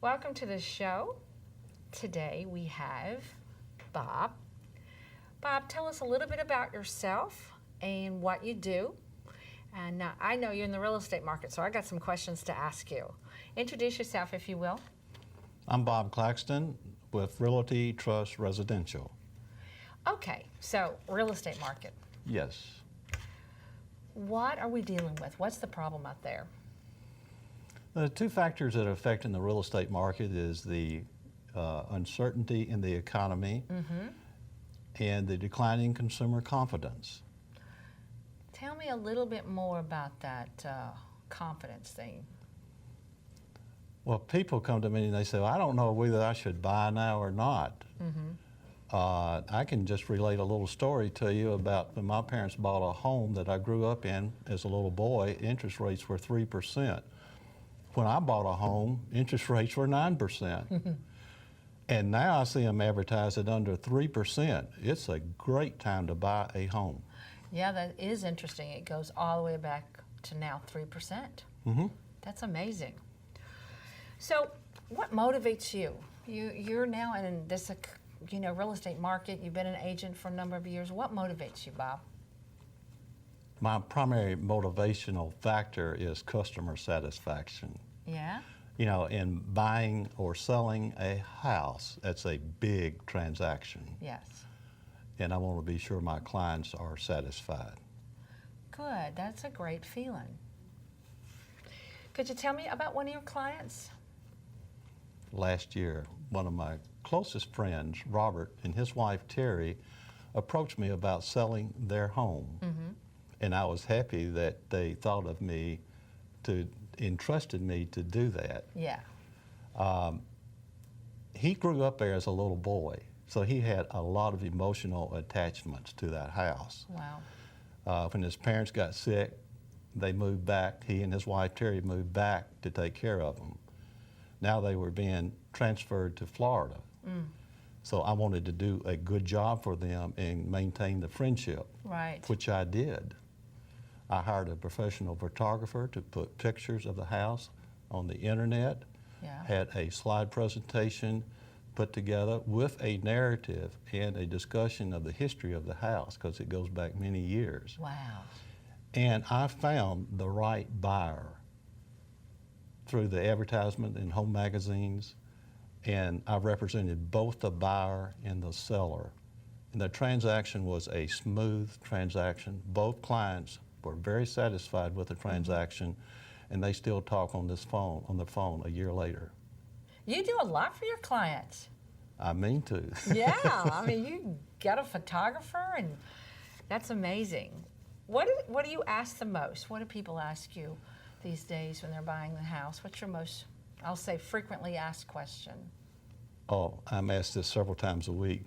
Welcome to the show. Today we have Bob. Bob, tell us a little bit about yourself and what you do. And I know you're in the real estate market, so I got some questions to ask you. Introduce yourself, if you will. I'm Bob Claxton with RealtyTrust Residential. Okay, so real estate market. Yes. What are we dealing with? What's the problem out there? The two factors that are affecting the real estate market is the uncertainty in the economy and the declining consumer confidence. Tell me a little bit more about that confidence thing. Well, people come to me and they say, well, I don't know whether I should buy now or not. I can just relate a little story to you about when my parents bought a home that I grew up in as a little boy. Interest rates were 3%. When I bought a home, interest rates were 9%. And now I see them advertised at under 3%. It's a great time to buy a home. Yeah, that is interesting. It goes all the way back to now 3%. That's amazing. So what motivates you? You're now in this real estate market. You've been an agent for a number of years. What motivates you, Bob? My primary motivational factor is customer satisfaction. Yeah? You know, in buying or selling a house, that's a big transaction. Yes. And I want to be sure my clients are satisfied. Good. That's a great feeling. Could you tell me about one of your clients? Last year, one of my closest friends, Robert, and his wife, Terry, approached me about selling their home. And I was happy that they thought of me, entrusted me to do that. Yeah. He grew up there as a little boy, so he had a lot of emotional attachments to that house. Wow. When his parents got sick, they moved back. He and his wife, Terry, moved back to take care of them. Now they were being transferred to Florida. So I wanted to do a good job for them and maintain the friendship, Right. which I did. I hired a professional photographer to put pictures of the house on the internet, Yeah. had a slide presentation put together with a narrative and a discussion of the history of the house, because it goes back many years. Wow. And I found the right buyer through the advertisement in home magazines, and I represented both the buyer and the seller. And the transaction was a smooth transaction. Both clients were very satisfied with the transaction, and they still talk on the phone a year later. You do a lot for your clients. I mean to. Yeah, I mean, you got a photographer, and that's amazing. What do you ask the most? What do people ask you these days when they're buying the house? What's your most, I'll say, frequently asked question? Oh, I'm asked this several times a week.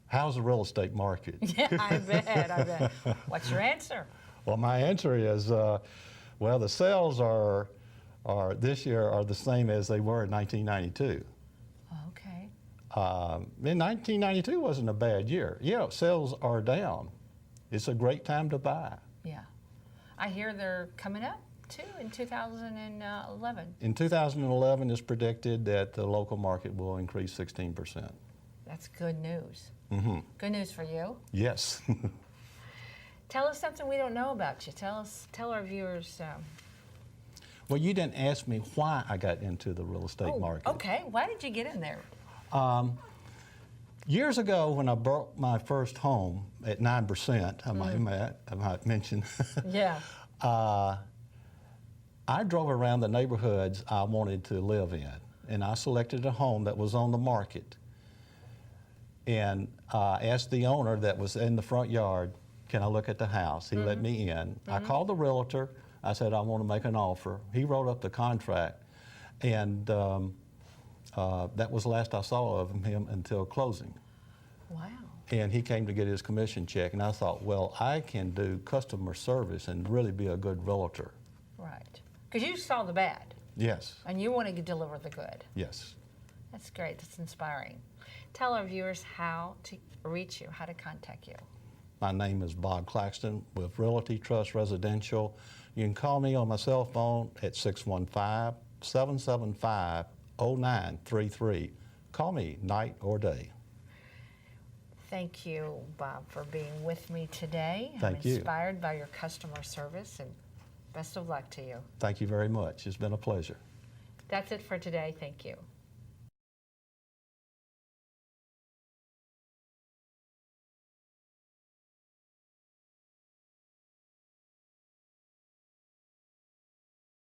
How's the real estate market? Yeah, I bet. What's your answer? Well, my answer is, well, the sales are this year are the same as they were in 1992. Okay. In 1992 wasn't a bad year. Yeah, sales are down. It's a great time to buy. Yeah. I hear they're coming up too in 2011. In 2011, it's predicted that the local market will increase 16%. That's good news. Good news for you. Yes. Tell us something we don't know about you. Tell our viewers. Well, you didn't ask me why I got into the real estate market. Okay. Why did you get in there? Years ago, when I bought my first home at 9%, I might mention, Yeah. I drove around the neighborhoods I wanted to live in, and I selected a home that was on the market. And asked the owner that was in the front yard, can I look at the house? He let me in. I called the realtor. I said, I want to make an offer. He wrote up the contract, and that was the last I saw of him until closing. Wow. And he came to get his commission check, and I thought, well, I can do customer service and really be a good realtor. Right. Because you saw the bad. Yes. And you want to deliver the good. Yes. That's great. That's inspiring. Tell our viewers how to reach you, how to contact you. My name is Bob Claxton with RealtyTrust Residential. You can call me on my cell phone at 615-775 0933. Call me night or day. Thank you, Bob, for being with me today. Thank I'm you. inspired by your customer service, and best of luck to you. Thank you very much. It's been a pleasure. That's it for today. Thank you.